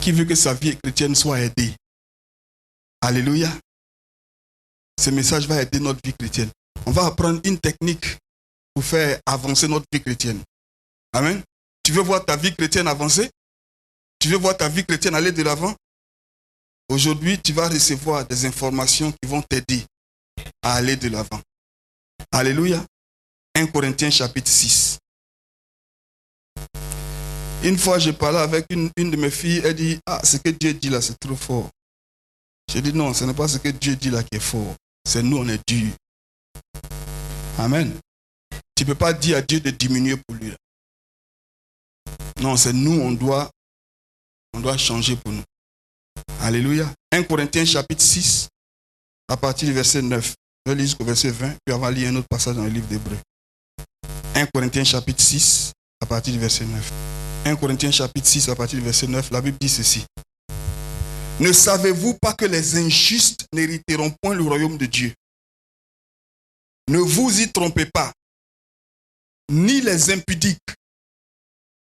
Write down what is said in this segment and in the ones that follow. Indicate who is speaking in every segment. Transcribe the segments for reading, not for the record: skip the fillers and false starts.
Speaker 1: Qui veut que sa vie chrétienne soit aidée? Alléluia. Ce message va aider notre vie chrétienne. On va apprendre une technique pour faire avancer notre vie chrétienne. Amen. Tu veux voir ta vie chrétienne avancer? Tu veux voir ta vie chrétienne aller de l'avant? Aujourd'hui, tu vas recevoir des informations qui vont t'aider à aller de l'avant. Alléluia. 1 Corinthiens chapitre 6. Une fois, je parlais avec une de mes filles, elle dit, ah, ce que Dieu dit là, c'est trop fort. J'ai dit, non, ce n'est pas ce que Dieu dit là qui est fort. C'est nous, on est dur. Amen. Tu ne peux pas dire à Dieu de diminuer pour lui. Là. Non, c'est nous, on doit changer pour nous. Alléluia. 1 Corinthiens chapitre 6, à partir du verset 9. Je vais lire jusqu'au verset 20, puis on va lire un autre passage dans le livre d'Hébreux. 1 Corinthiens chapitre 6, à partir du verset 9. 1 Corinthiens chapitre 6, à partir du verset 9, la Bible dit ceci. Ne savez-vous pas que les injustes n'hériteront point le royaume de Dieu? Ne vous y trompez pas. Ni les impudiques,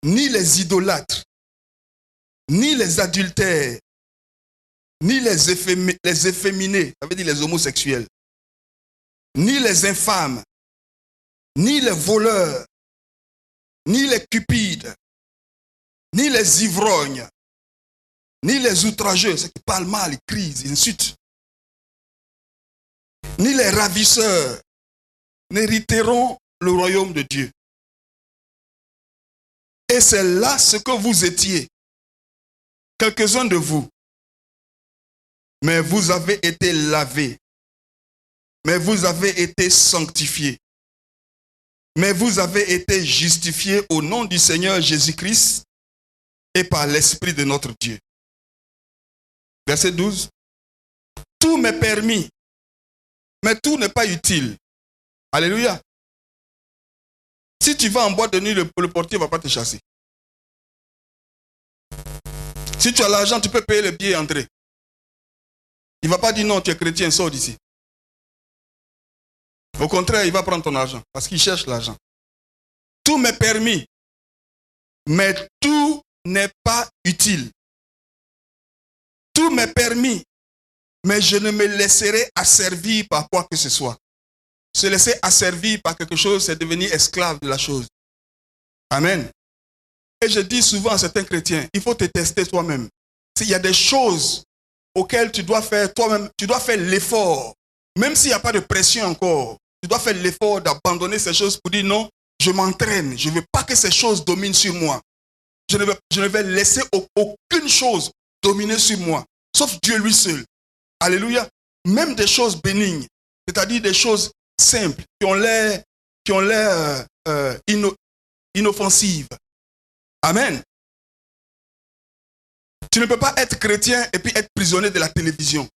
Speaker 1: ni les idolâtres, ni les adultères, ni les efféminés, ça veut dire les homosexuels, ni les infâmes, ni les voleurs, ni les cupides, ni les ivrognes, ni les outrageux, ceux qui parlent mal, ils crient, ils insultent, ni les ravisseurs n'hériteront le royaume de Dieu. Et c'est là ce que vous étiez, quelques-uns de vous. Mais vous avez été lavés, mais vous avez été sanctifiés, mais vous avez été justifiés au nom du Seigneur Jésus-Christ et par l'Esprit de notre Dieu. Verset 12. Tout m'est permis, mais tout n'est pas utile. Alléluia. Si tu vas en boîte de nuit, le portier ne va pas te chasser. Si tu as l'argent, tu peux payer le billet et entrer. Il ne va pas dire non, tu es chrétien, sors d'ici. Au contraire, il va prendre ton argent parce qu'il cherche l'argent. Tout m'est permis, mais tout n'est pas utile. Tout m'est permis, mais je ne me laisserai asservir par quoi que ce soit. Se laisser asservir par quelque chose, c'est devenir esclave de la chose. Amen. Et je dis souvent à certains chrétiens, il faut te tester toi-même. S'il y a des choses auxquelles tu dois faire toi-même, tu dois faire l'effort, même s'il n'y a pas de pression encore, tu dois faire l'effort d'abandonner ces choses pour dire non, je m'entraîne, je ne veux pas que ces choses dominent sur moi. Je ne vais laisser aucune chose dominer sur moi, sauf Dieu lui seul. Alléluia. Même des choses bénignes, c'est-à-dire des choses simples, qui ont l'air inoffensives. Amen. Tu ne peux pas être chrétien et puis être prisonnier de la télévision.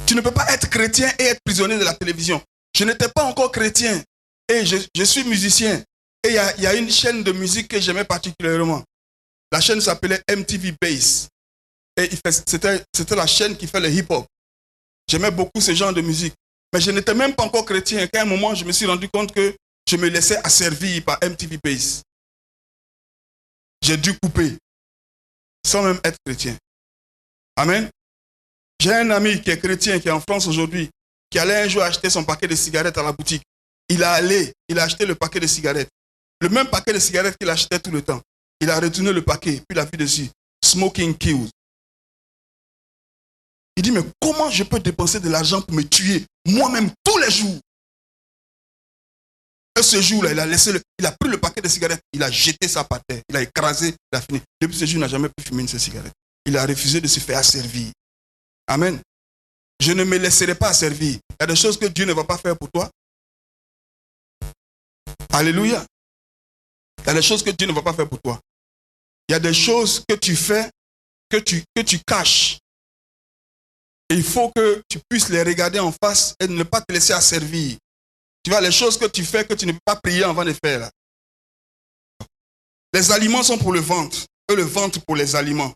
Speaker 1: Tu ne peux pas être chrétien et être prisonnier de la télévision. Je n'étais pas encore chrétien et je suis musicien. Et il y a une chaîne de musique que j'aimais particulièrement. La chaîne s'appelait MTV Base. Et c'était la chaîne qui fait le hip-hop. J'aimais beaucoup ce genre de musique. Mais je n'étais même pas encore chrétien. Qu'à un moment, je me suis rendu compte que je me laissais asservir par MTV Base. J'ai dû couper, sans même être chrétien. Amen. J'ai un ami qui est chrétien, qui est en France aujourd'hui, qui allait un jour acheter son paquet de cigarettes à la boutique. Il a acheté le paquet de cigarettes. Le même paquet de cigarettes qu'il achetait tout le temps. Il a retourné le paquet, puis il a vu dessus, Smoking Kills. Il dit, mais comment je peux dépenser de l'argent pour me tuer moi-même tous les jours? Et ce jour-là, il a pris le paquet de cigarettes, il a jeté ça par terre, il a écrasé, il a fini. Depuis ce jour, il n'a jamais pu fumer une seule cigarette. Il a refusé de se faire asservir. Amen. Je ne me laisserai pas asservir. Il y a des choses que Dieu ne va pas faire pour toi. Alléluia. Il y a des choses que Dieu ne va pas faire pour toi. Il y a des choses que tu fais, que tu caches. Et il faut que tu puisses les regarder en face et ne pas te laisser asservir. Tu vois, les choses que tu fais que tu ne peux pas prier avant de faire. Là. Les aliments sont pour le ventre, et le ventre pour les aliments.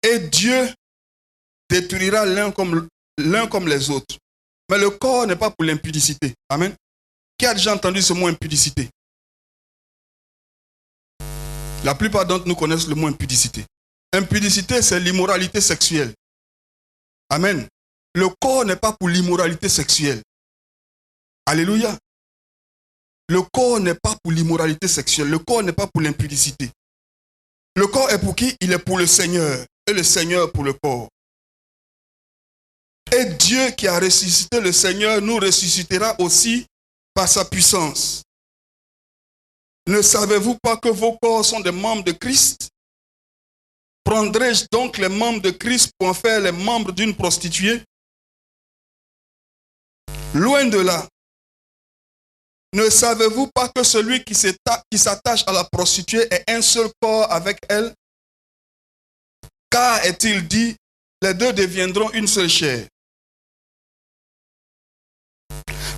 Speaker 1: Et Dieu détruira l'un comme les autres. Mais le corps n'est pas pour l'impudicité. Amen. Qui a déjà entendu ce mot impudicité? La plupart d'entre nous connaissent le mot impudicité. Impudicité, c'est l'immoralité sexuelle. Amen. Le corps n'est pas pour l'immoralité sexuelle. Alléluia. Le corps n'est pas pour l'immoralité sexuelle. Le corps n'est pas pour l'impudicité. Le corps est pour qui? Il est pour le Seigneur. Et le Seigneur pour le corps. Et Dieu qui a ressuscité le Seigneur nous ressuscitera aussi par sa puissance. Ne savez-vous pas que vos corps sont des membres de Christ? Prendrai-je donc les membres de Christ pour en faire les membres d'une prostituée? Loin de là. Ne savez-vous pas que celui qui s'attache à la prostituée est un seul corps avec elle? Car est-il dit, les deux deviendront une seule chair.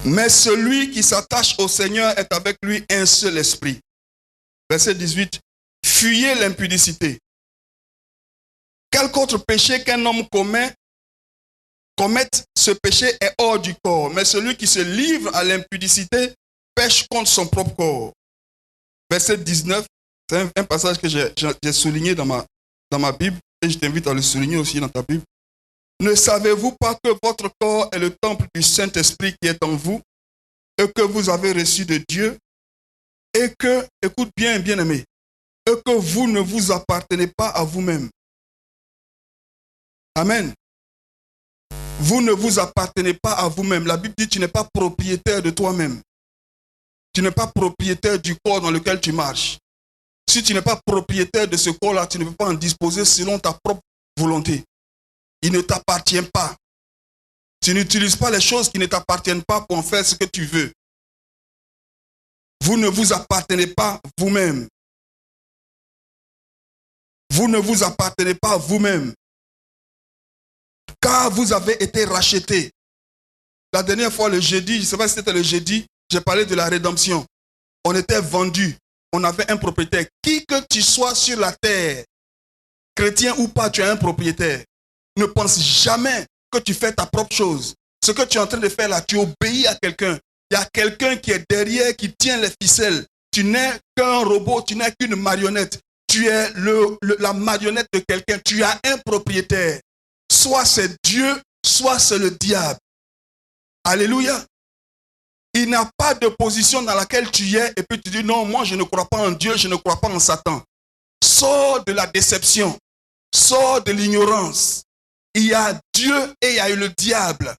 Speaker 1: Mais celui qui s'attache au Seigneur est avec lui un seul esprit. Verset 18. Fuyez l'impudicité. Quelque autre péché qu'un homme commette, ce péché est hors du corps. Mais celui qui se livre à l'impudicité pêche contre son propre corps. Verset 19. C'est un passage que j'ai souligné dans ma Bible. Et je t'invite à le souligner aussi dans ta Bible. Ne savez-vous pas que votre corps est le temple du Saint-Esprit qui est en vous et que vous avez reçu de Dieu et que, écoute bien, bien-aimé, et que vous ne vous appartenez pas à vous-même. Amen. Vous ne vous appartenez pas à vous-même. La Bible dit que tu n'es pas propriétaire de toi-même. Tu n'es pas propriétaire du corps dans lequel tu marches. Si tu n'es pas propriétaire de ce corps-là, tu ne peux pas en disposer selon ta propre volonté. Il ne t'appartient pas. Tu n'utilises pas les choses qui ne t'appartiennent pas pour en faire ce que tu veux. Vous ne vous appartenez pas vous-même. Vous ne vous appartenez pas vous-même. Car vous avez été rachetés. La dernière fois, le jeudi, je ne sais pas si c'était le jeudi, j'ai parlé de la rédemption. On était vendus. On avait un propriétaire. Qui que tu sois sur la terre, chrétien ou pas, tu as un propriétaire. Ne pense jamais que tu fais ta propre chose. Ce que tu es en train de faire là, tu obéis à quelqu'un. Il y a quelqu'un qui est derrière, qui tient les ficelles. Tu n'es qu'un robot, tu n'es qu'une marionnette. Tu es la marionnette de quelqu'un. Tu as un propriétaire. Soit c'est Dieu, soit c'est le diable. Alléluia. Il n'y a pas de position dans laquelle tu es et puis tu dis non, moi je ne crois pas en Dieu, je ne crois pas en Satan. Sors de la déception. Sors de l'ignorance. Il y a Dieu et il y a le diable.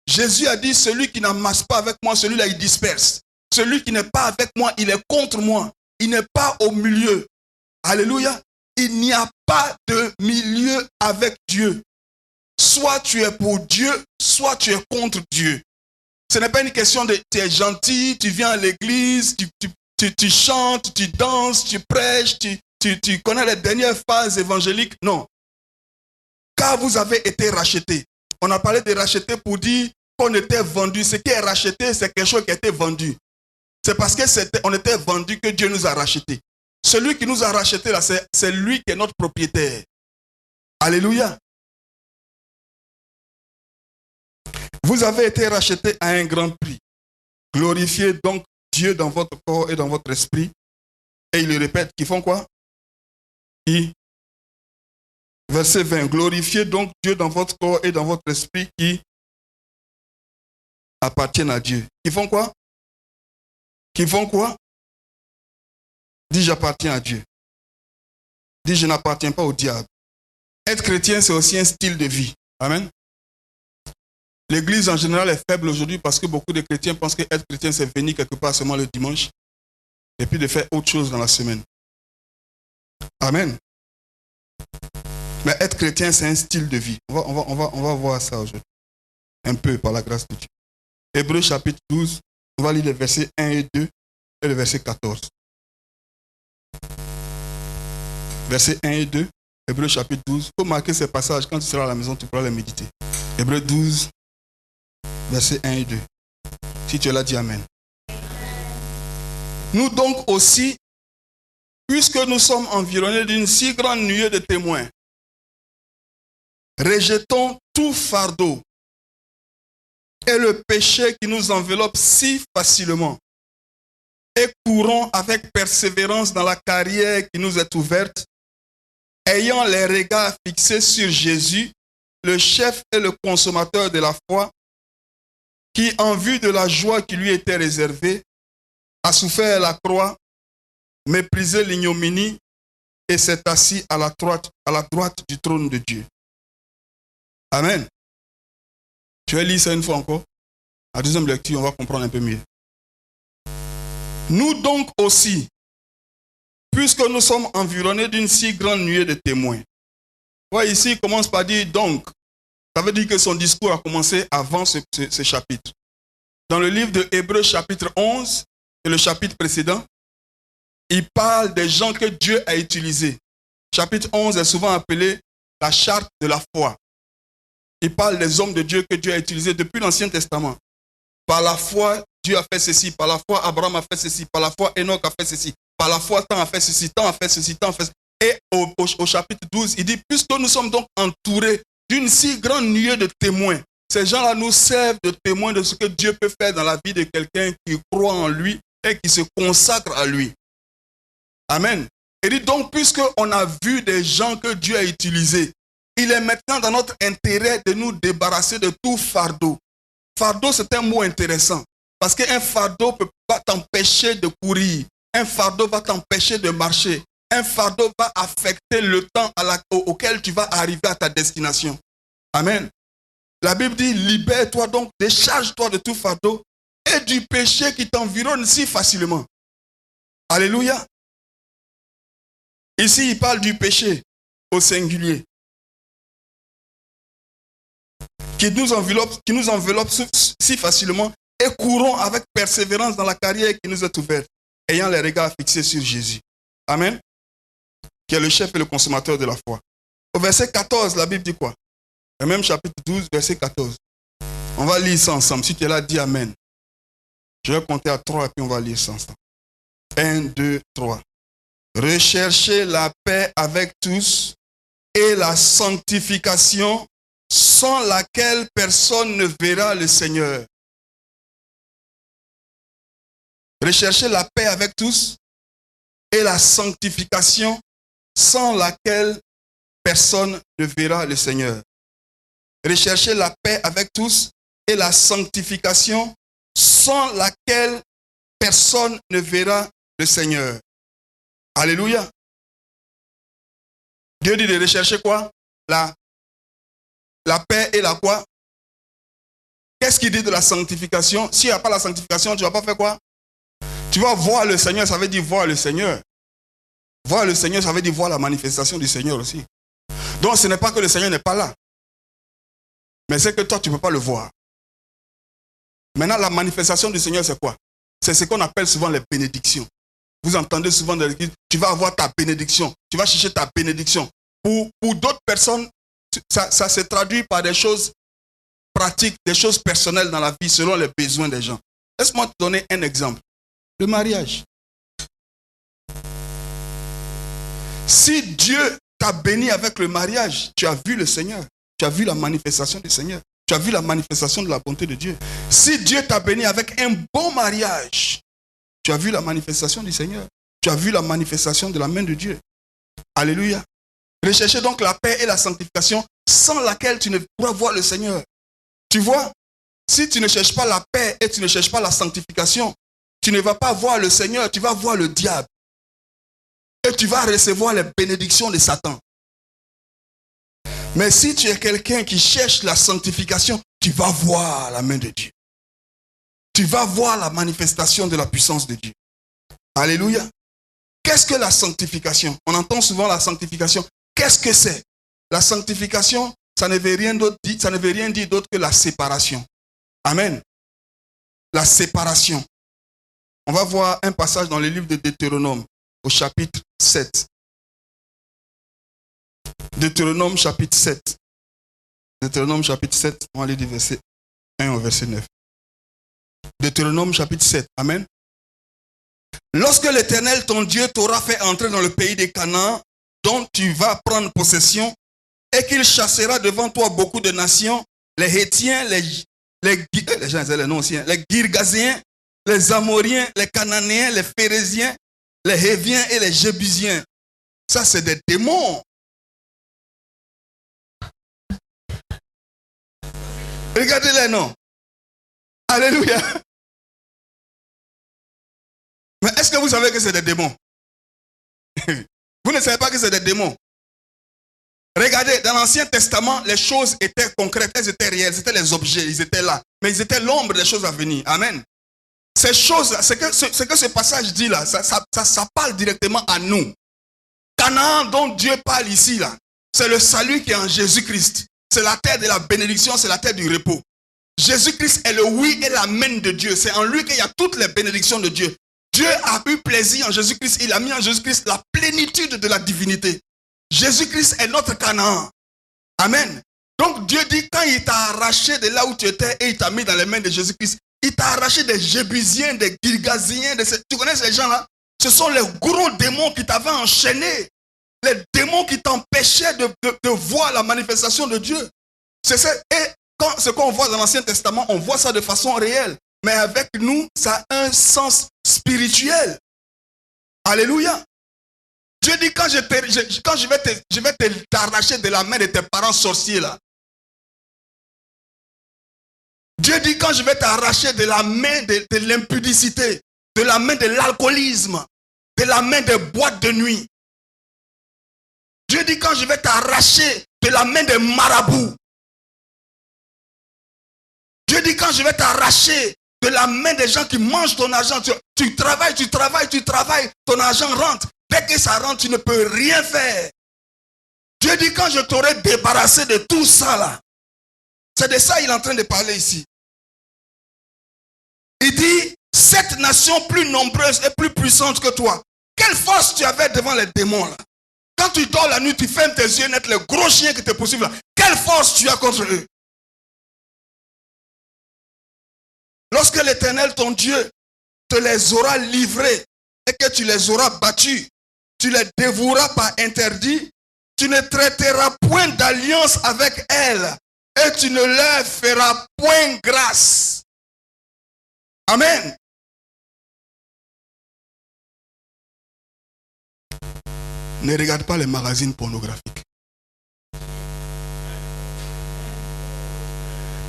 Speaker 1: Jésus a dit, celui qui n'amasse pas avec moi, celui-là il disperse. Celui qui n'est pas avec moi, il est contre moi. Il n'est pas au milieu. Alléluia. Il n'y a pas de milieu avec Dieu. Soit tu es pour Dieu, soit tu es contre Dieu. Ce n'est pas une question de tu es gentil, tu viens à l'église, tu chantes, tu danses, tu prêches, tu connais les dernières phases évangéliques. Non. Car vous avez été rachetés. On a parlé de racheter pour dire qu'on était vendu. Ce qui est racheté, c'est quelque chose qui a été vendu. C'est parce qu'on était vendu que Dieu nous a rachetés. Celui qui nous a rachetés là, c'est lui qui est notre propriétaire. Alléluia. Vous avez été rachetés à un grand prix. Glorifiez donc Dieu dans votre corps et dans votre esprit. Et il le répète, qui font quoi? Verset 20. Glorifiez donc Dieu dans votre corps et dans votre esprit qui appartiennent à Dieu. Qui font quoi? Qui font quoi? Dis j'appartiens à Dieu. Dis je n'appartiens pas au diable. Être chrétien, c'est aussi un style de vie. Amen. L'église en général est faible aujourd'hui parce que beaucoup de chrétiens pensent que être chrétien, c'est venir quelque part seulement le dimanche et puis de faire autre chose dans la semaine. Amen. Mais être chrétien, c'est un style de vie. On va voir ça aujourd'hui. Un peu par la grâce de Dieu. Hébreux chapitre 12, on va lire les versets 1 et 2 et le verset 14. Versets 1 et 2, Hébreux chapitre 12. Il faut marquer ces passages. Quand tu seras à la maison, tu pourras les méditer. Hébreux 12, versets 1 et 2. Si tu es là, dis Amen. Nous donc aussi, puisque nous sommes environnés d'une si grande nuée de témoins, rejetons tout fardeau et le péché qui nous enveloppe si facilement et courons avec persévérance dans la carrière qui nous est ouverte, ayant les regards fixés sur Jésus, le chef et le consommateur de la foi, qui, en vue de la joie qui lui était réservée, a souffert la croix, méprisé l'ignominie et s'est assis à la droite du trône de Dieu. Amen. Je vais lire ça une fois encore. À la deuxième lecture, on va comprendre un peu mieux. Nous donc aussi, puisque nous sommes environnés d'une si grande nuée de témoins. Ouais, ici, il commence par dire donc. Ça veut dire que son discours a commencé avant ce chapitre. Dans le livre de Hébreux chapitre 11, et le chapitre précédent, il parle des gens que Dieu a utilisés. Chapitre 11 est souvent appelé la charte de la foi. Il parle des hommes de Dieu que Dieu a utilisés depuis l'Ancien Testament. Par la foi, Dieu a fait ceci. Par la foi, Abraham a fait ceci. Par la foi, Enoch a fait ceci. Par la foi, tant a fait ceci, tant a fait ceci, tant a fait ceci. Et au chapitre 12, il dit, puisque nous sommes donc entourés d'une si grande nuée de témoins, ces gens-là nous servent de témoins de ce que Dieu peut faire dans la vie de quelqu'un qui croit en lui et qui se consacre à lui. Amen. Il dit donc, puisqu'on a vu des gens que Dieu a utilisés, il est maintenant dans notre intérêt de nous débarrasser de tout fardeau. Fardeau, c'est un mot intéressant. Parce qu'un fardeau ne peut pas t'empêcher de courir. Un fardeau va t'empêcher de marcher. Un fardeau va affecter le temps auquel tu vas arriver à ta destination. Amen. La Bible dit, libère-toi donc, décharge-toi de tout fardeau et du péché qui t'environne si facilement. Alléluia. Ici, il parle du péché au singulier. Qui nous enveloppe si facilement et courons avec persévérance dans la carrière qui nous est ouverte, ayant les regards fixés sur Jésus. Amen. Qui est le chef et le consommateur de la foi. Au verset 14, la Bible dit quoi? Le même chapitre 12, verset 14. On va lire ça ensemble. Si tu es là, dis Amen. Je vais compter à 3 et puis on va lire ça ensemble. 1, 2, 3. Recherchez la paix avec tous et la sanctification sans laquelle personne ne verra le Seigneur. Recherchez la paix avec tous et la sanctification sans laquelle personne ne verra le Seigneur. Recherchez la paix avec tous et la sanctification sans laquelle personne ne verra le Seigneur. Alléluia. Dieu dit de rechercher quoi? La paix et la quoi? Qu'est-ce qu'il dit de la sanctification? S'il n'y a pas la sanctification, tu ne vas pas faire quoi? Tu vas voir le Seigneur, ça veut dire voir le Seigneur. Voir le Seigneur, ça veut dire voir la manifestation du Seigneur aussi. Donc ce n'est pas que le Seigneur n'est pas là. Mais c'est que toi, tu ne peux pas le voir. Maintenant, la manifestation du Seigneur, c'est quoi? C'est ce qu'on appelle souvent les bénédictions. Vous entendez souvent dans l'église, tu vas avoir ta bénédiction. Tu vas chercher ta bénédiction. Pour d'autres personnes, ça se traduit par des choses pratiques, des choses personnelles dans la vie selon les besoins des gens. Laisse-moi te donner un exemple. Le mariage. Si Dieu t'a béni avec le mariage, tu as vu le Seigneur. Tu as vu la manifestation du Seigneur. Tu as vu la manifestation de la bonté de Dieu. Si Dieu t'a béni avec un bon mariage, tu as vu la manifestation du Seigneur. Tu as vu la manifestation de la main de Dieu. Alléluia. Recherchez donc la paix et la sanctification sans laquelle tu ne pourras voir le Seigneur. Tu vois, si tu ne cherches pas la paix et tu ne cherches pas la sanctification, tu ne vas pas voir le Seigneur, tu vas voir le diable. Et tu vas recevoir les bénédictions de Satan. Mais si tu es quelqu'un qui cherche la sanctification, tu vas voir la main de Dieu. Tu vas voir la manifestation de la puissance de Dieu. Alléluia. Qu'est-ce que la sanctification? On entend souvent la sanctification. Qu'est-ce que c'est? La sanctification, ça ne veut rien dire d'autre que la séparation. Amen. La séparation. On va voir un passage dans le livre de Deutéronome, au chapitre 7. Deutéronome chapitre 7. Deutéronome chapitre 7, on va aller du verset 1 au verset 9. Deutéronome chapitre 7. Amen. Lorsque l'Éternel, ton Dieu, t'aura fait entrer dans le pays des Canaan, dont tu vas prendre possession, et qu'il chassera devant toi beaucoup de nations, les Hétiens, les Girgazéens, les Amoriens, les Cananéens, les Phérésiens, les Héviens et les Jébusiens. Ça, c'est des démons. Regardez-les, non? Alléluia. Mais est-ce que vous savez que c'est des démons? Vous ne savez pas que c'est des démons. Regardez, dans l'Ancien Testament, les choses étaient concrètes, elles étaient réelles, c'était les objets, ils étaient là. Mais ils étaient l'ombre des choses à venir. Amen. Ces choses, ce que ce passage dit là, ça parle directement à nous. Canaan dont Dieu parle ici là, c'est le salut qui est en Jésus-Christ. C'est la terre de la bénédiction, c'est la terre du repos. Jésus-Christ est le oui et l'amen de Dieu. C'est en lui qu'il y a toutes les bénédictions de Dieu. Dieu a eu plaisir en Jésus-Christ. Il a mis en Jésus-Christ la plénitude de la divinité. Jésus-Christ est notre Canaan. Amen. Donc Dieu dit, quand il t'a arraché de là où tu étais et il t'a mis dans les mains de Jésus-Christ, il t'a arraché des Jébusiens, des Girgasiens, tu connais ces gens-là? Ce sont les gros démons qui t'avaient enchaîné. Les démons qui t'empêchaient de voir la manifestation de Dieu. C'est ça. Et quand ce qu'on voit dans l'Ancien Testament, on voit ça de façon réelle. Mais avec nous, ça a un sens spirituel. Alléluia. Dieu dit, quand je vais t'arracher de la main de tes parents sorciers là. Dieu dit, quand je vais t'arracher de la main de l'impudicité, de la main de l'alcoolisme, de la main des boîtes de nuit. Dieu dit, quand je vais t'arracher de la main des marabouts. Dieu dit, quand je vais t'arracher de la main des gens qui mangent ton argent, tu travailles, ton argent rentre. Dès que ça rentre, tu ne peux rien faire. Dieu dit, quand je t'aurai débarrassé de tout ça là, c'est de ça qu'il est en train de parler ici. Il dit, cette nation plus nombreuse et plus puissante que toi, quelle force tu avais devant les démons là? Quand tu dors la nuit, tu fermes tes yeux net, les gros chiens qui te poursuivent là, quelle force tu as contre eux? Lorsque l'Éternel, ton Dieu, te les aura livrés et que tu les auras battus, tu les dévoueras par interdit, tu ne traiteras point d'alliance avec elles et tu ne leur feras point grâce. Amen. Ne regarde pas les magazines pornographiques.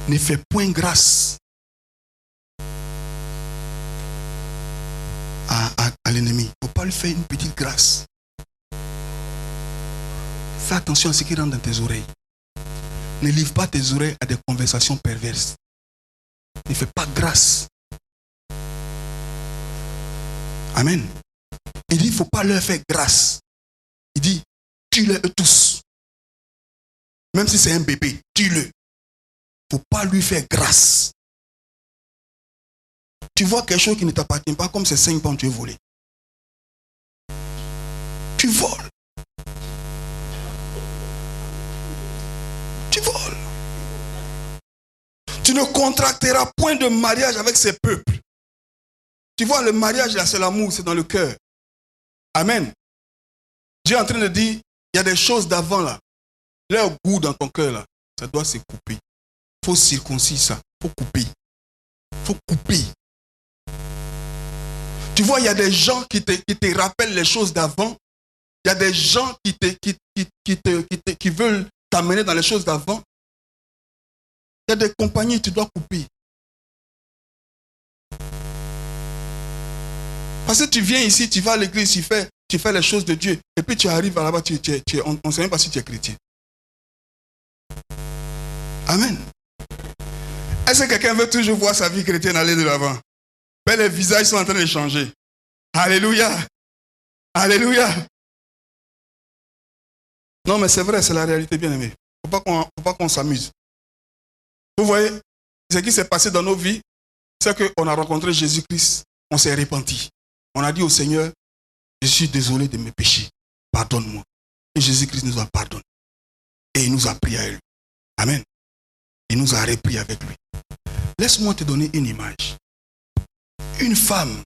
Speaker 1: Ne fais point grâce à l'ennemi. Il ne faut pas lui faire une petite grâce. Fais attention à ce qui rentre dans tes oreilles. Ne livre pas tes oreilles à des conversations perverses. Ne fais pas grâce. Amen. Il dit, il ne faut pas leur faire grâce. Il dit, tue-les tous. Même si c'est un bébé, tue-le. Il ne faut pas lui faire grâce. Tu vois quelque chose qui ne t'appartient pas, comme ces 5 points, tu es volé. Tu voles. Tu voles. Tu ne contracteras point de mariage avec ces peuples. Tu vois, le mariage là, c'est l'amour, c'est dans le cœur. Amen. Dieu est en train de dire, il y a des choses d'avant là. Leur goût dans ton cœur là, ça doit se couper. Il faut circoncire ça. Il faut couper. Il faut couper. Tu vois, il y a des gens qui te rappellent les choses d'avant. Il y a des gens qui veulent t'amener dans les choses d'avant. Il y a des compagnies, tu dois couper. Parce que tu viens ici, tu vas à l'église, tu fais les choses de Dieu. Et puis tu arrives là-bas, on ne sait même pas si tu es chrétien. Amen. Est-ce que quelqu'un veut toujours voir sa vie chrétienne aller de l'avant? Mais les visages sont en train de changer. Alléluia. Alléluia. Non, mais c'est vrai, c'est la réalité, bien aimé. Il ne faut pas qu'on s'amuse. Vous voyez, ce qui s'est passé dans nos vies, c'est qu'on a rencontré Jésus-Christ, on s'est repenti. On a dit au Seigneur, je suis désolé de mes péchés. Pardonne-moi. Et Jésus-Christ nous a pardonné. Et il nous a pris à lui. Amen. Il nous a repris avec lui. Laisse-moi te donner une image. Une femme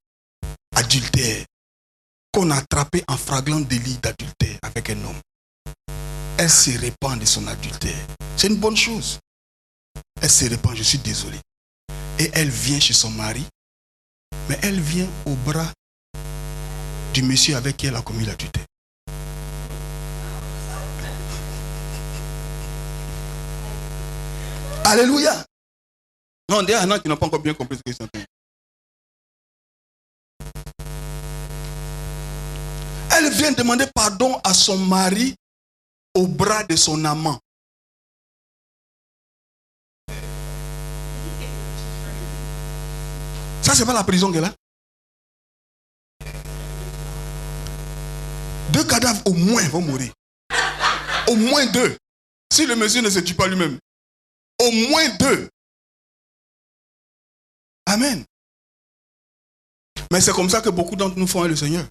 Speaker 1: adultère qu'on a attrapée en flagrant délit d'adultère avec un homme. Elle se répand de son adultère. C'est une bonne chose. Elle se répand, je suis désolé. Et elle vient chez son mari. Mais elle vient au bras du monsieur avec qui elle a commis l'adultère. Alléluia. Non, il y a un an qui n'ont pas encore bien compris ce que c'est. Elle vient demander pardon à son mari au bras de son amant. Ça, c'est pas la prison qu'elle a. 2 cadavres au moins vont mourir. Au moins 2. Si le monsieur ne se tue pas lui-même. Au moins 2. Amen. Mais c'est comme ça que beaucoup d'entre nous font le Seigneur.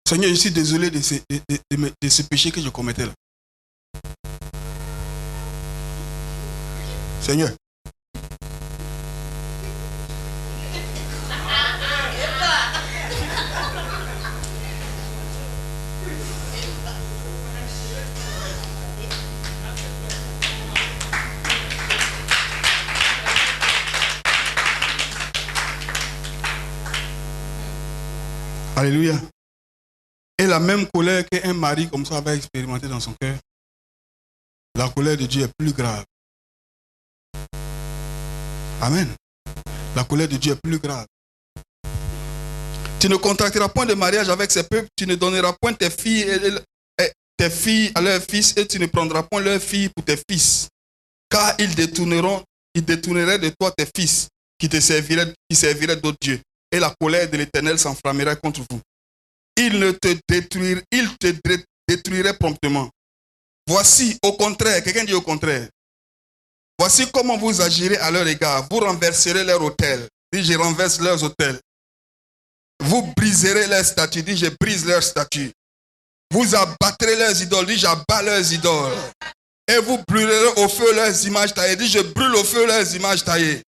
Speaker 1: Seigneur, je suis désolé de ce péché que je commettais là. Seigneur. Alléluia. Et la même colère qu'un mari comme ça va expérimenter dans son cœur, la colère de Dieu est plus grave. Amen. La colère de Dieu est plus grave. Tu ne contracteras point de mariage avec ces peuples, tu ne donneras point tes filles à leurs fils, et tu ne prendras point leurs filles pour tes fils, car ils détourneraient de toi tes fils, qui serviraient d'autres dieux. Et la colère de l'Éternel s'enflammera contre vous. Il te détruirait promptement. Voici, au contraire, quelqu'un dit au contraire. Voici comment vous agirez à leur égard. Vous renverserez leur autel. Dis, je renverse leurs autels. Vous briserez leurs statues. Dis, je brise leurs statues. Vous abattrez leurs idoles. Dis, j'abats leurs idoles. Et vous brûlerez au feu leurs images taillées. Dis, je brûle au feu leurs images taillées.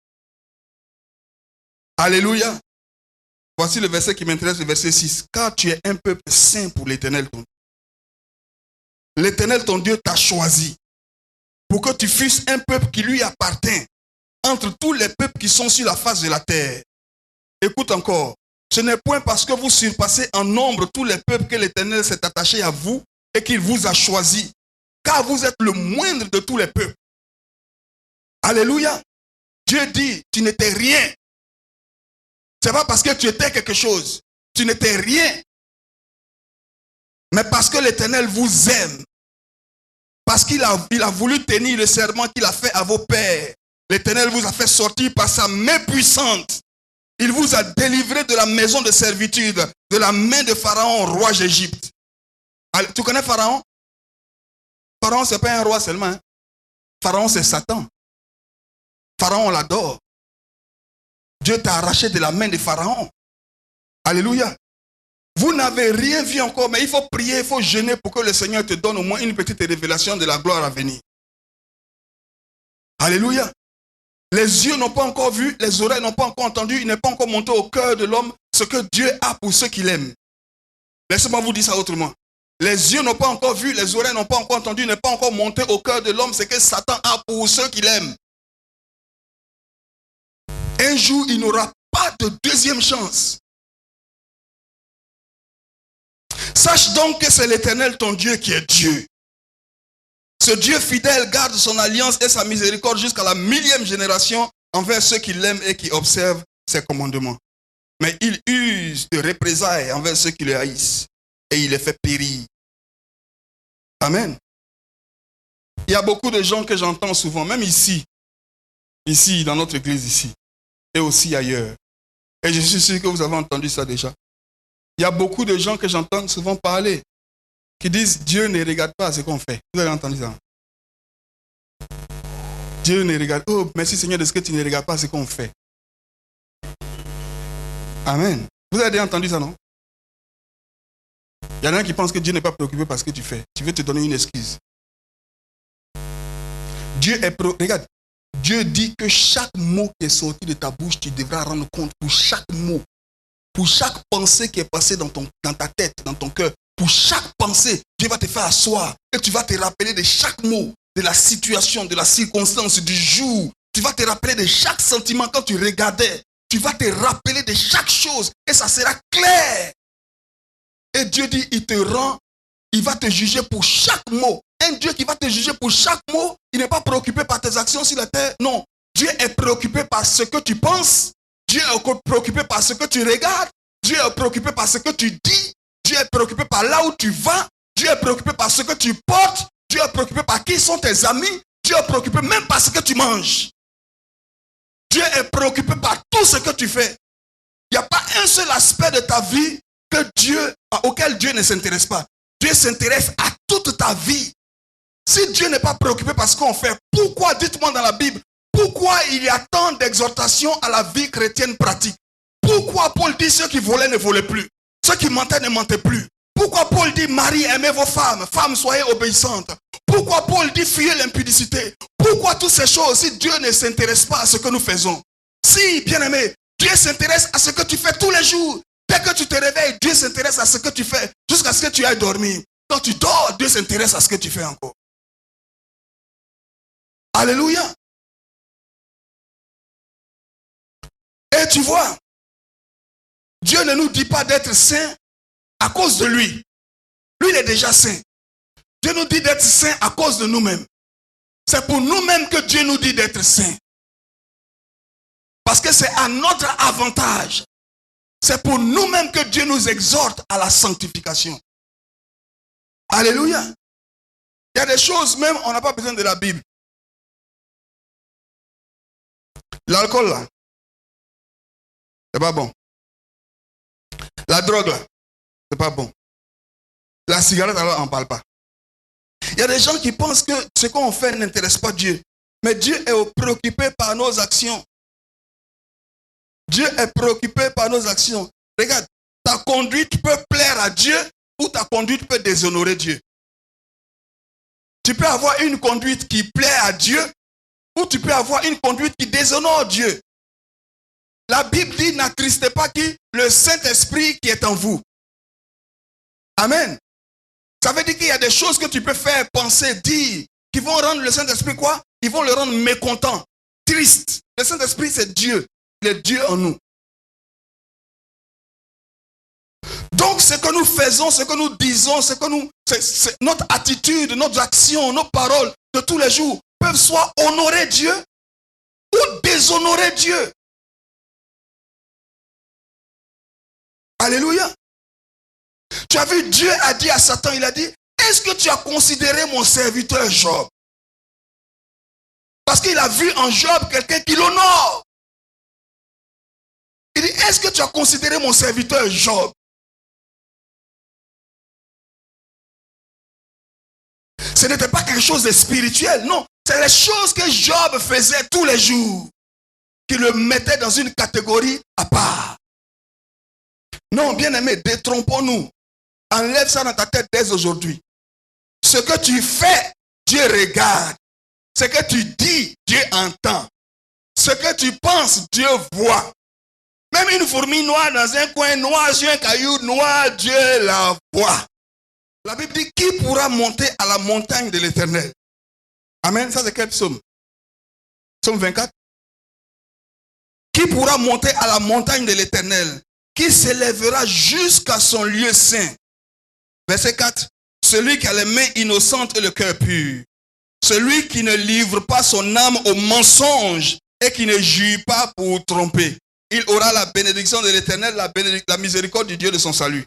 Speaker 1: Alléluia. Voici le verset qui m'intéresse, le verset 6. Car tu es un peuple saint pour l'Éternel ton Dieu. L'Éternel ton Dieu t'a choisi pour que tu fusses un peuple qui lui appartient entre tous les peuples qui sont sur la face de la terre. Écoute encore. Ce n'est point parce que vous surpassez en nombre tous les peuples que l'Éternel s'est attaché à vous et qu'il vous a choisi. Car vous êtes le moindre de tous les peuples. Alléluia. Dieu dit, tu n'étais rien. Ce n'est pas parce que tu étais quelque chose. Tu n'étais rien. Mais parce que l'Éternel vous aime. Parce qu'il a voulu tenir le serment qu'il a fait à vos pères. L'Éternel vous a fait sortir par sa main puissante. Il vous a délivré de la maison de servitude, de la main de Pharaon, roi d'Égypte. Tu connais Pharaon? Pharaon, ce n'est pas un roi seulement. Hein? Pharaon, c'est Satan. Pharaon, on l'adore. Dieu t'a arraché de la main de Pharaon. Alléluia. Vous n'avez rien vu encore, mais il faut prier, il faut jeûner pour que le Seigneur te donne au moins une petite révélation de la gloire à venir. Alléluia. Les yeux n'ont pas encore vu, les oreilles n'ont pas encore entendu, il n'est pas encore monté au cœur de l'homme ce que Dieu a pour ceux qu'il aime. Laissez-moi vous dire ça autrement. Les yeux n'ont pas encore vu, les oreilles n'ont pas encore entendu, il n'est pas encore monté au cœur de l'homme ce que Satan a pour ceux qu'il aime. Un jour, il n'aura pas de deuxième chance. Sache donc que c'est l'Éternel ton Dieu qui est Dieu. Ce Dieu fidèle garde son alliance et sa miséricorde jusqu'à la 1000e génération envers ceux qui l'aiment et qui observent ses commandements. Mais il use de représailles envers ceux qui le haïssent et il les fait périr. Amen. Il y a beaucoup de gens que j'entends souvent, même ici, dans notre église ici, et aussi ailleurs. Et je suis sûr que vous avez entendu ça déjà. Il y a beaucoup de gens que j'entends souvent parler, qui disent Dieu ne regarde pas ce qu'on fait. Vous avez entendu ça? Dieu ne regarde pas. Oh, merci Seigneur de ce que tu ne regardes pas ce qu'on fait. Amen. Vous avez déjà entendu ça, non? Il y en a qui pensent que Dieu n'est pas préoccupé par ce que tu fais. Tu veux te donner une excuse. Regarde, Dieu dit que chaque mot qui est sorti de ta bouche, tu devras rendre compte pour chaque mot. Pour chaque pensée qui est passée dans ta tête, dans ton cœur. Pour chaque pensée, Dieu va te faire asseoir. Et tu vas te rappeler de chaque mot, de la situation, de la circonstance, du jour. Tu vas te rappeler de chaque sentiment quand tu regardais. tu vas te rappeler de chaque chose et ça sera clair. Et Dieu dit, il va te juger pour chaque mot. Un Dieu qui va te juger pour chaque mot, il n'est pas préoccupé par tes actions sur la terre. Non, Dieu est préoccupé par ce que tu penses. Dieu est préoccupé par ce que tu regardes. Dieu est préoccupé par ce que tu dis. Dieu est préoccupé par là où tu vas. Dieu est préoccupé par ce que tu portes. Dieu est préoccupé par qui sont tes amis. Dieu est préoccupé même par ce que tu manges. Dieu est préoccupé par tout ce que tu fais. Il n'y a pas un seul aspect de ta vie auquel Dieu ne s'intéresse pas. Dieu s'intéresse à toute ta vie. Si Dieu n'est pas préoccupé par ce qu'on fait, pourquoi, dites-moi dans la Bible, pourquoi il y a tant d'exhortations à la vie chrétienne pratique? Pourquoi Paul dit ceux qui volaient ne volaient plus? Ceux qui mentaient ne mentaient plus? Pourquoi Paul dit Marie, aimez vos femmes, femmes soyez obéissantes? Pourquoi Paul dit fuyez l'impudicité? Pourquoi toutes ces choses si Dieu ne s'intéresse pas à ce que nous faisons? Si, bien-aimé, Dieu s'intéresse à ce que tu fais tous les jours. Dès que tu te réveilles, Dieu s'intéresse à ce que tu fais jusqu'à ce que tu ailles dormir. Quand tu dors, Dieu s'intéresse à ce que tu fais encore. Alléluia. Et tu vois, Dieu ne nous dit pas d'être saint à cause de lui. Lui, il est déjà saint. Dieu nous dit d'être saint à cause de nous-mêmes. C'est pour nous-mêmes que Dieu nous dit d'être saint. Parce que c'est à notre avantage. C'est pour nous-mêmes que Dieu nous exhorte à la sanctification. Alléluia. Il y a des choses, même, on n'a pas besoin de la Bible. L'alcool, là, c'est pas bon. La drogue, là, c'est pas bon. La cigarette, alors, on ne parle pas. Il y a des gens qui pensent que ce qu'on fait n'intéresse pas Dieu. Mais Dieu est préoccupé par nos actions. Dieu est préoccupé par nos actions. Regarde, ta conduite peut plaire à Dieu ou ta conduite peut déshonorer Dieu. Tu peux avoir une conduite qui plaît à Dieu ou tu peux avoir une conduite qui déshonore Dieu. La Bible dit, n'attristez pas qui? Le Saint-Esprit qui est en vous. Amen. Ça veut dire qu'il y a des choses que tu peux faire, penser, dire, qui vont rendre le Saint-Esprit quoi? Ils vont le rendre mécontent, triste. Le Saint-Esprit, c'est Dieu. Il est Dieu en nous. Donc, ce que nous faisons, ce que nous disons, c'est notre attitude, notre action, nos paroles de tous les jours peuvent soit honorer Dieu ou déshonorer Dieu. Alléluia. Tu as vu, Dieu a dit à Satan, il a dit, est-ce que tu as considéré mon serviteur Job? Parce qu'il a vu en Job quelqu'un qui l'honore. Il dit, est-ce que tu as considéré mon serviteur Job? Ce n'était pas quelque chose de spirituel, non. C'est les choses que Job faisait tous les jours qui le mettaient dans une catégorie à part. Non, bien-aimé, détrompons-nous. Enlève ça dans ta tête dès aujourd'hui. Ce que tu fais, Dieu regarde. Ce que tu dis, Dieu entend. Ce que tu penses, Dieu voit. Même une fourmi noire dans un coin noir, sur un caillou noir, Dieu la voit. La Bible dit, qui pourra monter à la montagne de l'Éternel? Amen. Ça c'est quel psaume? Psaume 24. Qui pourra monter à la montagne de l'Éternel? Qui s'élèvera jusqu'à son lieu saint? Verset 4. Celui qui a les mains innocentes et le cœur pur. Celui qui ne livre pas son âme au mensonge et qui ne jure pas pour tromper. Il aura la bénédiction de l'Éternel, la miséricorde du Dieu de son salut.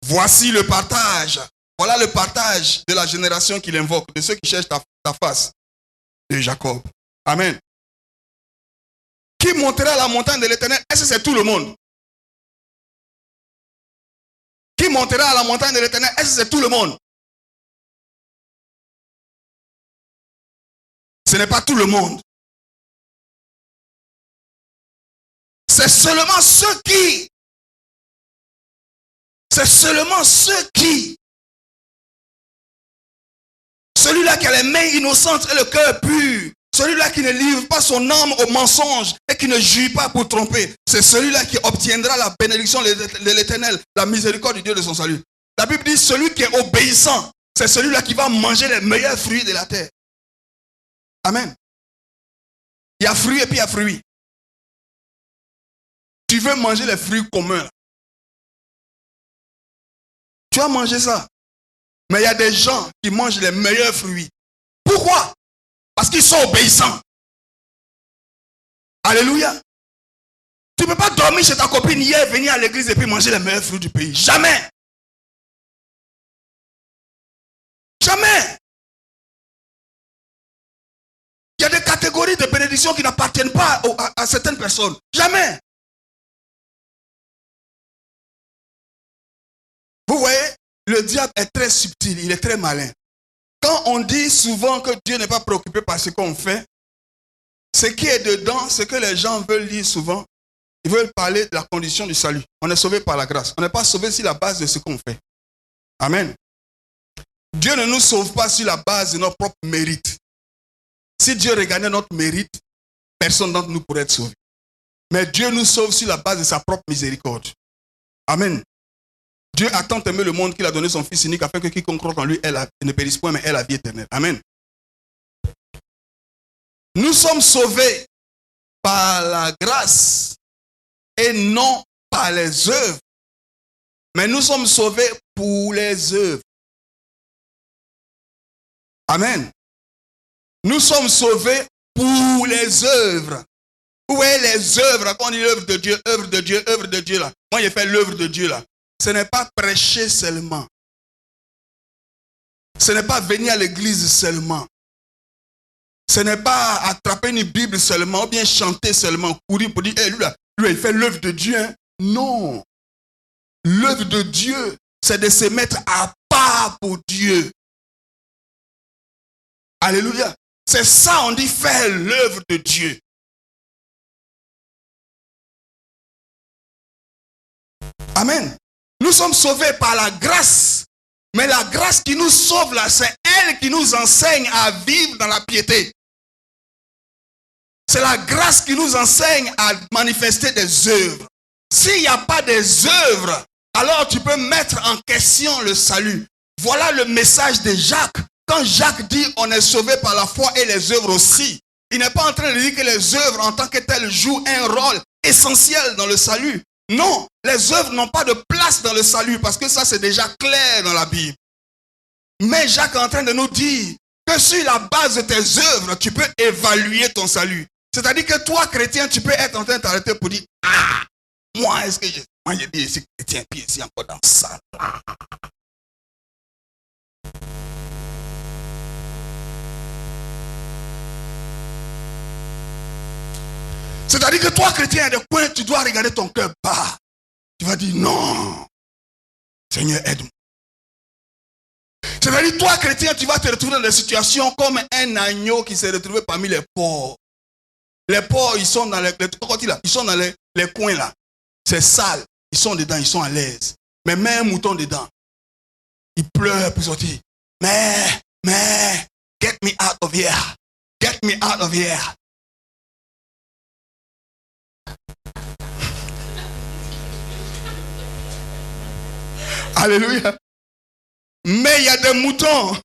Speaker 1: Voici le partage. Voilà le partage de la génération qu'il invoque, de ceux qui cherchent ta face, de Jacob. Amen. Qui montera à la montagne de l'Éternel? Est-ce que c'est tout le monde? Qui montera à la montagne de l'Éternel? Est-ce que c'est tout le monde? Ce n'est pas tout le monde. C'est seulement ceux qui. C'est seulement ceux qui. Celui-là qui a les mains innocentes et le cœur pur. Celui-là qui ne livre pas son âme au mensonge et qui ne jure pas pour tromper. C'est celui-là qui obtiendra la bénédiction de l'Éternel, la miséricorde du Dieu de son salut. La Bible dit, celui qui est obéissant, c'est celui-là qui va manger les meilleurs fruits de la terre. Amen. Il y a fruit et puis il y a fruit. Tu veux manger les fruits communs. Tu as mangé ça. Mais il y a des gens qui mangent les meilleurs fruits. Pourquoi? Parce qu'ils sont obéissants. Alléluia. Tu ne peux pas dormir chez ta copine hier, venir à l'église et puis manger les meilleurs fruits du pays. Jamais. Jamais. Il y a des catégories de bénédictions qui n'appartiennent pas à certaines personnes. Jamais. Vous voyez, le diable est très subtil, il est très malin. Quand on dit souvent que Dieu n'est pas préoccupé par ce qu'on fait, ce qui est dedans, ce que les gens veulent lire souvent, ils veulent parler de la condition du salut. On est sauvé par la grâce. On n'est pas sauvé sur la base de ce qu'on fait. Amen. Dieu ne nous sauve pas sur la base de notre propre mérite. Si Dieu regardait notre mérite, personne d'entre nous pourrait être sauvé. Mais Dieu nous sauve sur la base de sa propre miséricorde. Amen. Dieu a tant aimé le monde qu'il a donné son Fils unique afin que quiconque croit en lui ne périsse point, mais ait la vie éternelle. Amen. Nous sommes sauvés par la grâce et non par les œuvres. Mais nous sommes sauvés pour les œuvres. Amen. Nous sommes sauvés pour les œuvres. Où est les œuvres? Quand on dit l'œuvre de Dieu, œuvre de Dieu, œuvre de Dieu là. Moi j'ai fait l'œuvre de Dieu là. Ce n'est pas prêcher seulement. Ce n'est pas venir à l'église seulement. Ce n'est pas attraper une Bible seulement ou bien chanter seulement, courir pour dire, hey, lui il fait l'œuvre de Dieu. Hein? Non. L'œuvre de Dieu, c'est de se mettre à part pour Dieu. Alléluia. C'est ça, on dit faire l'œuvre de Dieu. Amen. Nous sommes sauvés par la grâce. Mais la grâce qui nous sauve là, c'est elle qui nous enseigne à vivre dans la piété. C'est la grâce qui nous enseigne à manifester des œuvres. S'il n'y a pas des œuvres, alors tu peux mettre en question le salut. Voilà le message de Jacques. Quand Jacques dit on est sauvé par la foi et les œuvres aussi, il n'est pas en train de dire que les œuvres en tant que telles jouent un rôle essentiel dans le salut. Non, les œuvres n'ont pas de place dans le salut parce que ça c'est déjà clair dans la Bible. Mais Jacques est en train de nous dire que sur la base de tes œuvres, tu peux évaluer ton salut. C'est-à-dire que toi, chrétien, tu peux être en train de t'arrêter pour dire, ah, moi, est-ce que j'ai dit ici chrétien, puis ici encore dans ça. C'est-à-dire que toi, chrétien, il y a des coins, tu dois regarder ton cœur bas. Tu vas dire non. Seigneur, aide-moi. C'est-à-dire, toi, chrétien, tu vas te retrouver dans des situations comme un agneau qui s'est retrouvé parmi les porcs. Les porcs, ils sont dans les coins là. C'est sale. Ils sont dedans, ils sont à l'aise. Mais mets un mouton dedans. Il pleure pour sortir. Mais, get me out of here. Get me out of here. Alléluia. Mais il y a des moutons.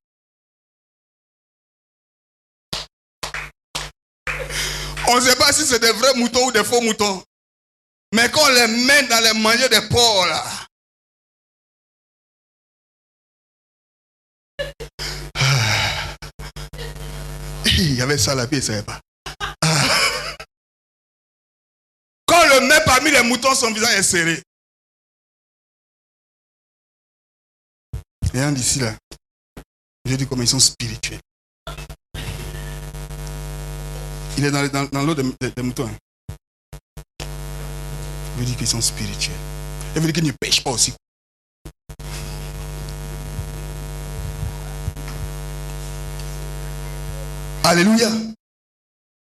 Speaker 1: On ne sait pas si c'est des vrais moutons ou des faux moutons. Mais quand on les met dans les manger des porcs là. Il y avait ça la vie, il ne savait pas. Quand on le met parmi les moutons, son visage est serré. Et un d'ici là, j'ai dit comme ils sont spirituels. Il est dans l'eau des moutons. Je veux dire qu'ils sont spirituels. Je veux dire qu'ils ne pêchent pas aussi. Alléluia.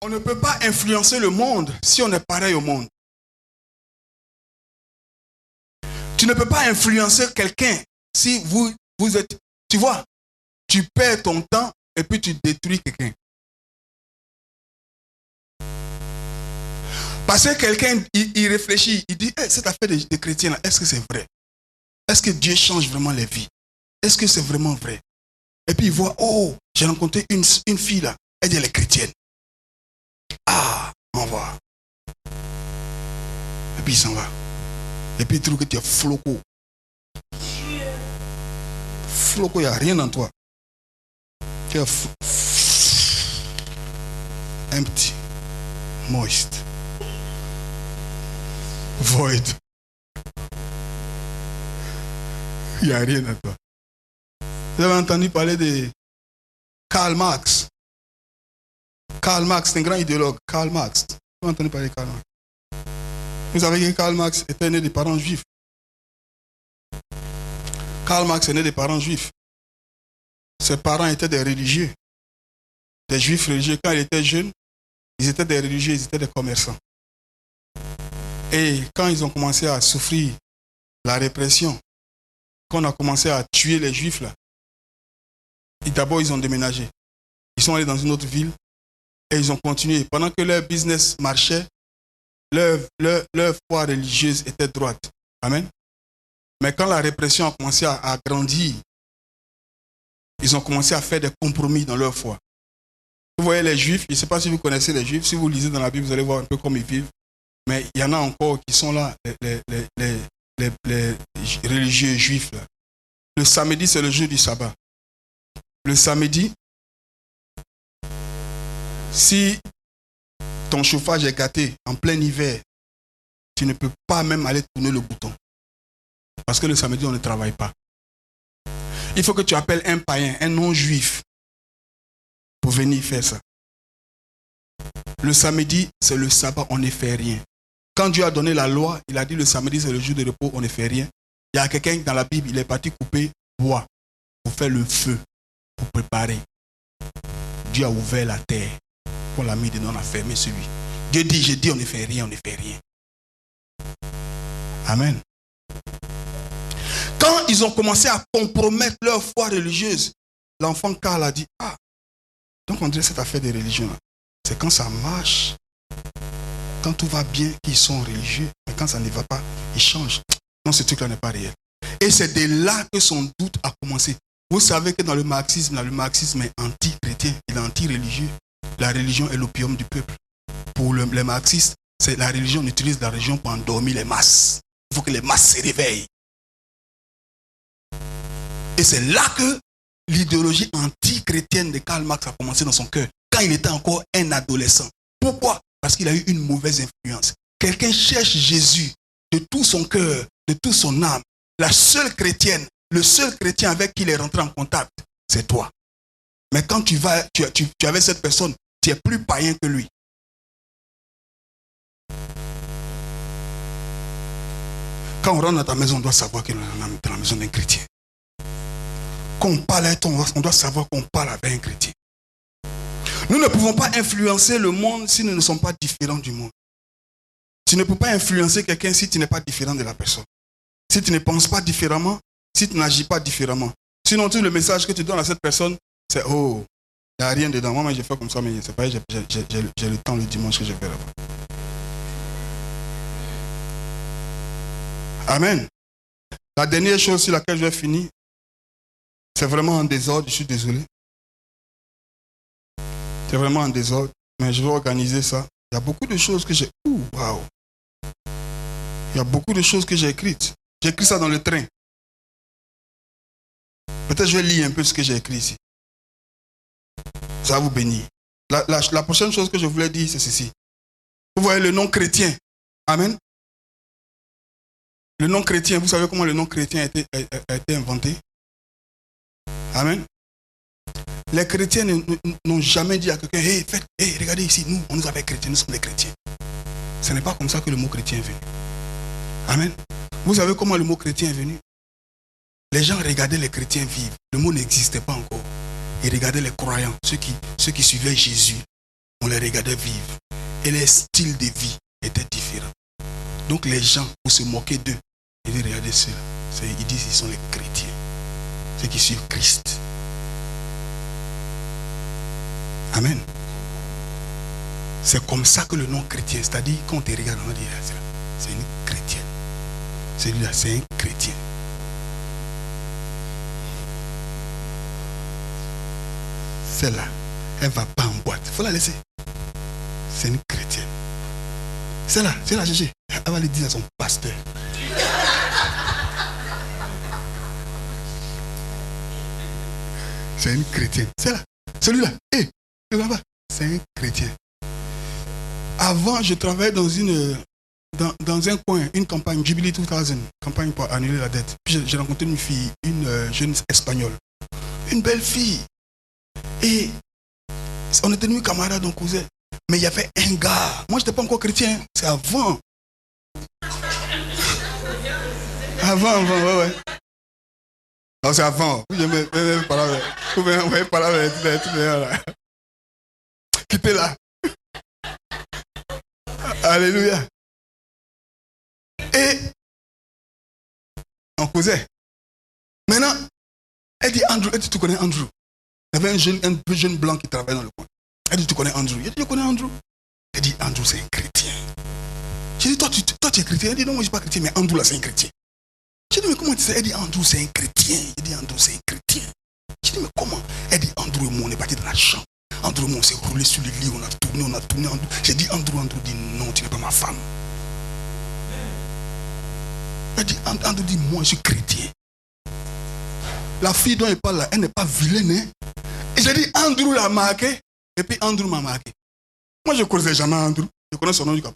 Speaker 1: On ne peut pas influencer le monde si on est pareil au monde. Tu ne peux pas influencer quelqu'un si vous êtes... Tu vois, tu perds ton temps et puis tu détruis quelqu'un. Parce que quelqu'un, il réfléchit, il dit, hey, cette affaire de chrétien là, est-ce que c'est vrai? Est-ce que Dieu change vraiment les vies? Est-ce que c'est vraiment vrai? Et puis il voit, oh, j'ai rencontré une fille là, elle dit elle est chrétienne. Ah, on voit. Et puis il s'en va. Et puis il trouve que tu es floco. Floco, il n'y a rien en toi. Tu es empty, moist, void. Il n'y a rien en toi. Vous avez entendu parler de Karl Marx. Karl Marx, c'est un grand idéologue. Karl Marx. Vous avez entendu parler de Karl Marx? Vous savez que Karl Marx était né des parents juifs. Karl Marx est né des parents juifs. Ses parents étaient des religieux. Des juifs religieux. Quand il était jeune, ils étaient des religieux, ils étaient des commerçants. Et quand ils ont commencé à souffrir la répression, quand on a commencé à tuer les juifs là, d'abord ils ont déménagé. Ils sont allés dans une autre ville et ils ont continué. Pendant que leur business marchait, leur foi religieuse était droite. Amen. Mais quand la répression a commencé à grandir, ils ont commencé à faire des compromis dans leur foi. Vous voyez les juifs, je ne sais pas si vous connaissez les juifs, si vous lisez dans la Bible, vous allez voir un peu comment ils vivent. Mais il y en a encore qui sont là, les religieux juifs. Là. Le samedi, c'est le jour du sabbat. Le samedi, si ton chauffage est gâté en plein hiver, tu ne peux pas même aller tourner le bouton. Parce que le samedi, on ne travaille pas. Il faut que tu appelles un païen, un non-juif, pour venir faire ça. Le samedi, c'est le sabbat, on ne fait rien. Quand Dieu a donné la loi, il a dit le samedi, c'est le jour de repos, on ne fait rien. Il y a quelqu'un dans la Bible, il est parti couper bois pour faire le feu, pour préparer. Dieu a ouvert la terre. On l'a mis dedans, on a fermé celui. Dieu dit, j'ai dit, on ne fait rien, on ne fait rien. Amen. Quand ils ont commencé à compromettre leur foi religieuse, l'enfant Karl a dit, ah, donc on dirait cette affaire de religion, c'est quand ça marche, quand tout va bien, qu'ils sont religieux, mais quand ça ne va pas, ils changent. Non, ce truc-là n'est pas réel. Et c'est de là que son doute a commencé. Vous savez que dans le marxisme est anti-chrétien, il est anti-religieux. La religion est l'opium du peuple. Pour les marxistes, c'est la religion, on utilise la religion pour endormir les masses. Il faut que les masses se réveillent. Et c'est là que l'idéologie anti-chrétienne de Karl Marx a commencé dans son cœur, quand il était encore un adolescent. Pourquoi? Parce qu'il a eu une mauvaise influence. Quelqu'un cherche Jésus de tout son cœur, de toute son âme. La seule chrétienne, le seul chrétien avec qui il est rentré en contact, c'est toi. Mais quand tu es avec cette personne, tu es plus païen que lui. Quand on rentre dans ta maison, on doit savoir qu'on est dans la maison d'un chrétien. Quand on parle avec toi, on doit savoir qu'on parle avec un chrétien. Nous ne pouvons pas influencer le monde si nous ne sommes pas différents du monde. Tu ne peux pas influencer quelqu'un si tu n'es pas différent de la personne. Si tu ne penses pas différemment, si tu n'agis pas différemment. Sinon, tout le message que tu donnes à cette personne, c'est « Oh, il n'y a rien dedans. Moi, je fais comme ça, mais c'est pas, j'ai le temps le dimanche que je vais là-bas. » Amen. La dernière chose sur laquelle je vais finir, c'est vraiment en désordre, je suis désolé. C'est vraiment en désordre, mais je vais organiser ça. Il y a beaucoup de choses que j'ai... Waouh! Il y a beaucoup de choses que j'ai écrites. J'ai écrit ça dans le train. Peut-être je vais lire un peu ce que j'ai écrit ici. Ça va vous bénir. La prochaine chose que je voulais dire, c'est ceci. Vous voyez le nom chrétien. Amen. Le nom chrétien, vous savez comment le nom chrétien a été inventé? Amen. Les chrétiens n'ont jamais dit à quelqu'un, hey, regardez ici, nous, on nous appelle chrétiens, nous sommes des chrétiens. Ce n'est pas comme ça que le mot chrétien est venu. Amen. Vous savez comment le mot chrétien est venu? Les gens regardaient les chrétiens vivre. Le mot n'existait pas encore. Ils regardaient les croyants, ceux qui suivaient Jésus. On les regardait vivre. Et les styles de vie étaient différents. Donc les gens, pour se moquer d'eux, ils disent, regardez ceux-là. Ils disent qu'ils sont les chrétiens. Ceux qui suivent Christ. Amen. C'est comme ça que le nom chrétien, c'est-à-dire quand on te regarde, on dit, c'est une chrétienne. Celui-là, c'est un chrétien. Celle-là, elle ne va pas en boîte. Il faut la laisser. C'est une chrétienne. Celle-là, chercher. elle va le dire à son pasteur. C'est une chrétienne. C'est là. Celui-là. Hé, là-bas. C'est un chrétien. Avant, je travaillais dans un coin, une campagne, Jubilee 2000, campagne pour annuler la dette. Puis j'ai rencontré une fille, une jeune espagnole. Une belle fille. Et on était devenus camarades, on causait. Mais il y avait un gars. Moi, je n'étais pas encore chrétien. C'est avant. Avant, ouais. Non, c'est avant. Vous voyez par là. Quittez là. Alléluia. Et on causait. Maintenant, elle dit Andrew, elle dit tu connais Andrew. Il y avait un jeune blanc qui travaillait dans le coin. Elle dit tu connais Andrew. Elle dit je connais Andrew. Elle dit Andrew c'est un chrétien. J'ai dit toi tu es chrétien. Elle dit non moi je ne suis pas chrétien mais Andrew là c'est un chrétien. J'ai dit mais comment tu sais? Elle dit Andrew c'est un chrétien. Elle dit Andrew c'est un chrétien. J'ai dit mais comment? Elle dit Andrew et moi on est partis dans la chambre. Andrew et moi on s'est roulé sur le lit, on a tourné. J'ai dit Andrew dit non tu n'es pas ma femme. Elle dit Andrew dit moi je suis chrétien. La fille dont elle parle là, elle n'est pas vilaine. Hein? Et j'ai dit Andrew l'a marqué. Et puis Andrew m'a marqué. Moi je ne connaissais jamais Andrew. Je connais son nom du cap.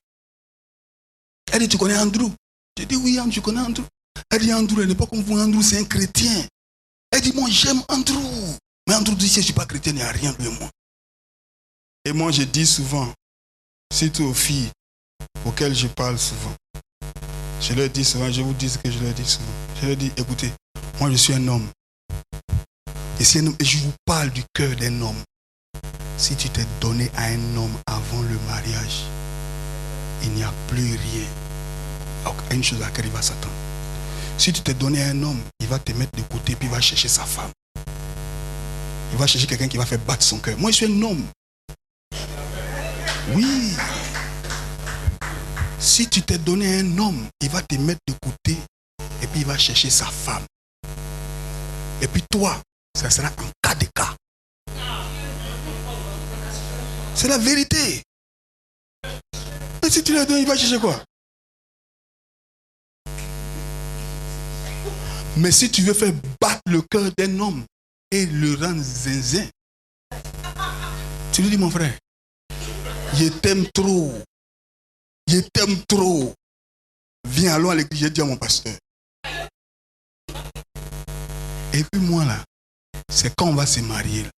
Speaker 1: Elle dit tu connais Andrew? J'ai dit oui Andrew, je connais Andrew. Elle dit Andrew, elle n'est pas comme vous, Andrew c'est un chrétien. Elle dit moi j'aime Andrew. Mais Andrew dit si je ne suis pas chrétien, il n'y a rien de moi. Et moi je dis souvent, surtout aux filles auxquelles je parle souvent, je leur dis souvent, je vous dis ce que je leur dis souvent. Je leur dis écoutez, moi je suis un homme. Et je vous parle du cœur d'un homme. Si tu t'es donné à un homme avant le mariage, il n'y a plus rien. Alors, une chose à laquelle il va s'attendre. Si tu t'es donné à un homme, il va te mettre de côté puis il va chercher sa femme. Il va chercher quelqu'un qui va faire battre son cœur. Moi, je suis un homme. Oui. Si tu t'es donné à un homme, il va te mettre de côté et puis il va chercher sa femme. Et puis toi, ça sera en cas de cas. C'est la vérité. Et si tu le donnes, il va chercher quoi? Mais si tu veux faire battre le cœur d'un homme et le rendre zinzin, tu lui dis mon frère, je t'aime trop. Je t'aime trop. Viens, allons à l'église, j'ai dit à mon pasteur. Et puis moi là, c'est quand on va se marier. Là.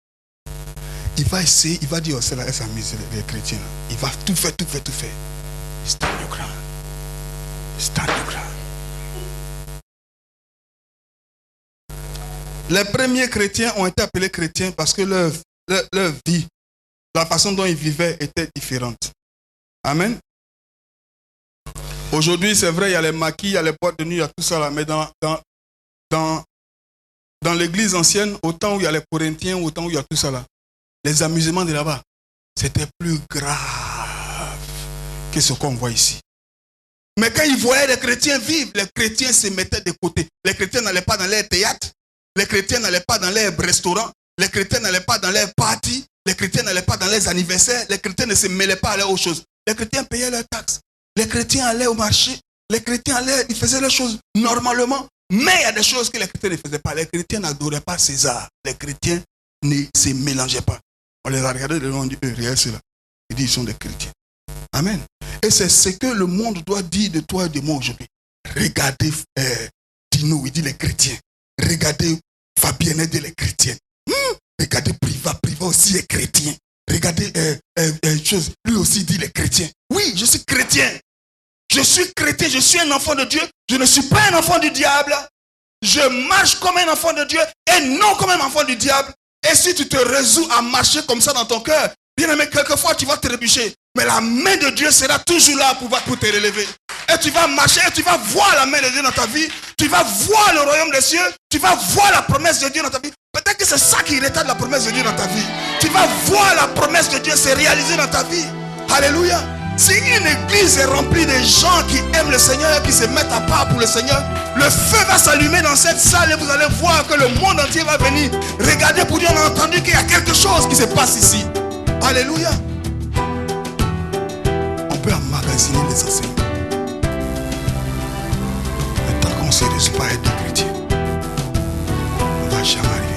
Speaker 1: Il va essayer, il va dire, oh, c'est là, elle s'amuse, les chrétiens. Là. Il va tout faire. Stand your ground. Stand your ground. Les premiers chrétiens ont été appelés chrétiens parce que leur vie, la façon dont ils vivaient était différente. Amen. Aujourd'hui, c'est vrai, il y a les maquis, il y a les boîtes de nuit, il y a tout ça là, mais dans l'église ancienne, autant où il y a les Corinthiens, autant où il y a tout ça là, les amusements de là-bas, c'était plus grave que ce qu'on voit ici. Mais quand ils voyaient les chrétiens vivre, les chrétiens se mettaient de côté. Les chrétiens n'allaient pas dans les théâtres, les chrétiens n'allaient pas dans les restaurants, les chrétiens n'allaient pas dans les parties, les chrétiens n'allaient pas dans les anniversaires, les chrétiens ne se mêlaient pas à aux choses. Les chrétiens payaient leurs taxes. Les chrétiens allaient au marché, les chrétiens allaient, ils faisaient les choses normalement. Mais il y a des choses que les chrétiens ne faisaient pas. Les chrétiens n'adoraient pas César. Les chrétiens ne se mélangeaient pas. On les a regardés de loin, on dit, réel, c'est là. Ils disent, ils sont des chrétiens. Amen. Et c'est ce que le monde doit dire de toi et de moi aujourd'hui. Regardez Dino, il dit les chrétiens. Regardez Fabien, il dit les chrétiens. Regardez Priva aussi est chrétien. Regardez lui aussi dit les chrétiens. Oui, je suis chrétien. Je suis chrétien, je suis un enfant de Dieu. Je ne suis pas un enfant du diable. Je marche comme un enfant de Dieu et non comme un enfant du diable. Et si tu te résous à marcher comme ça dans ton cœur, bien aimé, quelquefois tu vas trébucher. Mais la main de Dieu sera toujours là pour te relever. Et tu vas marcher et tu vas voir la main de Dieu dans ta vie. Tu vas voir le royaume des cieux. Tu vas voir la promesse de Dieu dans ta vie. Peut-être que c'est ça qui retarde la promesse de Dieu dans ta vie. Tu vas voir la promesse de Dieu se réaliser dans ta vie. Alléluia. Si une église est remplie de gens qui aiment le Seigneur et qui se mettent à part pour le Seigneur, le feu va s'allumer dans cette salle et vous allez voir que le monde entier va venir. Regardez pour dire, on a entendu qu'il y a quelque chose qui se passe ici. Alléluia. On peut emmagasiner les enseignements. ne se risque pas à être chrétien. On ne va jamais arriver.